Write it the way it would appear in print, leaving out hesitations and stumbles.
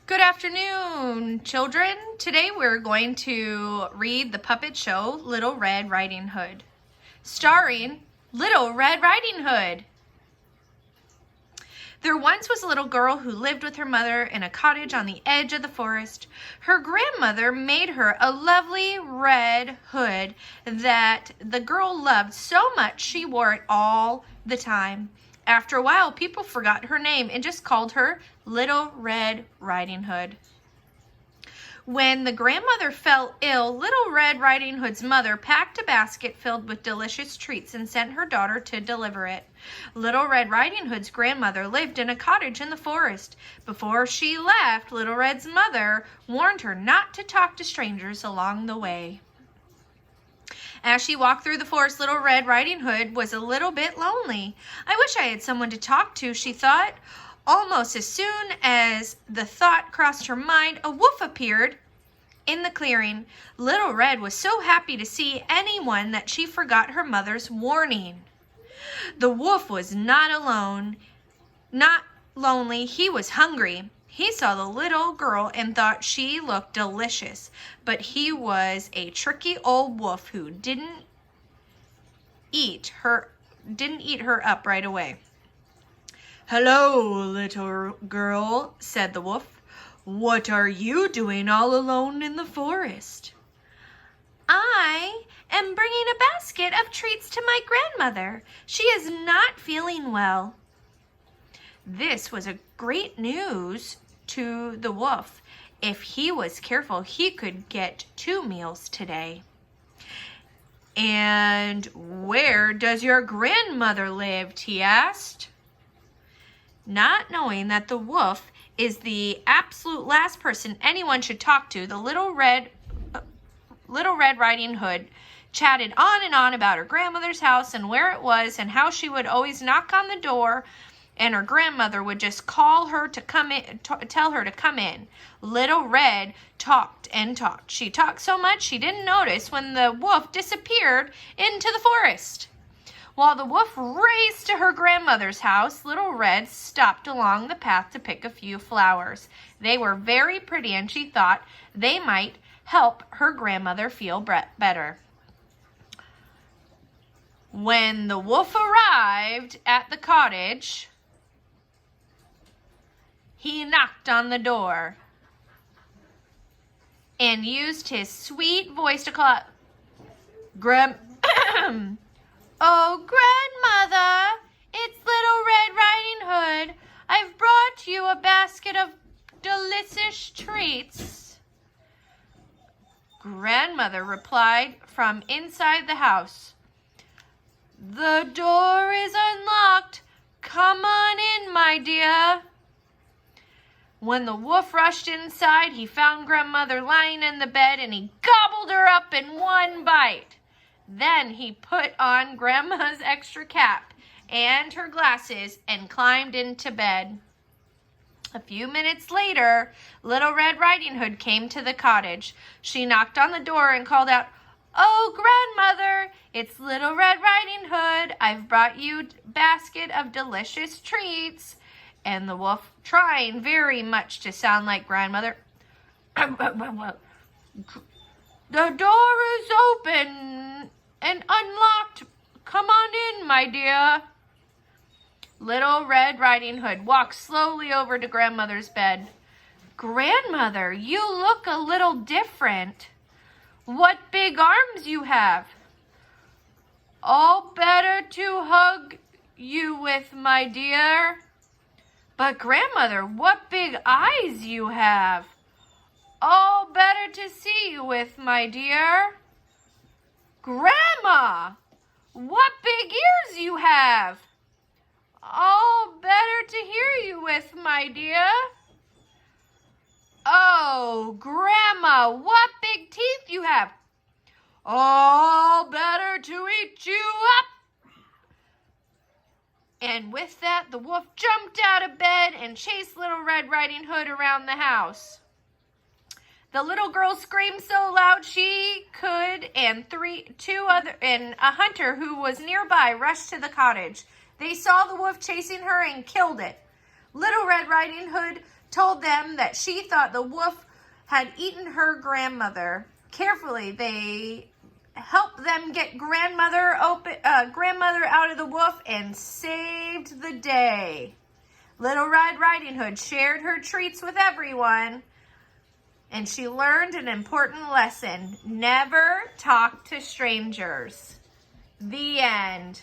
Good afternoon, children. Today we're going to read the puppet show Little Red Riding Hood, starring Little Red Riding Hood. There once was a little girl who lived with her mother in a cottage on the edge of the forest. Her grandmother made her a lovely red hood that the girl loved so much she wore it all the time. After a while, people forgot her name and just called her Little Red Riding Hood. When the grandmother fell ill, Little Red Riding Hood's mother packed a basket filled with delicious treats and sent her daughter to deliver it. Little Red Riding Hood's grandmother lived in a cottage in the forest. Before she left, Little Red's mother warned her not to talk to strangers along the way. As she walked through the forest, Little Red Riding Hood was a little bit lonely. I wish I had someone to talk to, she thought. Almost as soon as the thought crossed her mind, a wolf appeared in the clearing. Little Red was so happy to see anyone that she forgot her mother's warning. The wolf was not lonely. He was hungry. He saw the little girl and thought she looked delicious, but he was a tricky old wolf who didn't eat her up right away. "Hello, little girl," said the wolf. "What are you doing all alone in the forest?" "I am bringing a basket of treats to my grandmother. She is not feeling well." This was a great news to the wolf. If he was careful, he could get 2 meals today. "And where does your grandmother live?" he asked. Not knowing that the wolf is the absolute last person anyone should talk to, the Little Red Riding Hood chatted on and on about her grandmother's house and where it was and how she would always knock on the door and her grandmother would just call her to come in, tell her to come in. Little Red talked and talked. She talked so much she didn't notice when the wolf disappeared into the forest. While the wolf raced to her grandmother's house, Little Red stopped along the path to pick a few flowers. They were very pretty, and she thought they might help her grandmother feel better. When the wolf arrived at the cottage, he knocked on the door and used his sweet voice to call out, "Oh, grandmother, it's Little Red Riding Hood. I've brought you a basket of delicious treats." Grandmother replied from inside the house, "The door is unlocked. Come on in, my dear." When the wolf rushed inside, he found grandmother lying in the bed and he gobbled her up in one bite. Then he put on grandma's extra cap and her glasses and climbed into bed. A few minutes later, Little Red Riding Hood came to the cottage. She knocked on the door and called out, "Oh, grandmother, it's Little Red Riding Hood. I've brought you a basket of delicious treats." And the wolf, trying very much to sound like grandmother, "The door is open and unlocked. Come on in, my dear." Little Red Riding Hood walked slowly over to grandmother's bed. "Grandmother, you look a little different. What big arms you have." "All better to hug you with, my dear." "But grandmother, what big eyes you have." "All better to see you with, my dear." "Grandma, what big ears you have." "All better to hear you with, my dear." "Oh, Grandma, what big teeth you have." "All better to eat you up." And with that, the wolf jumped out of bed and chased Little Red Riding Hood around the house. The little girl screamed so loud she could, and a hunter who was nearby rushed to the cottage. They saw the wolf chasing her and killed it. Little Red Riding Hood told them that she thought the wolf had eaten her grandmother. Carefully, they helped them get grandmother out of the wolf and saved the day. Little Red Riding Hood shared her treats with everyone, and she learned an important lesson. Never talk to strangers. The end.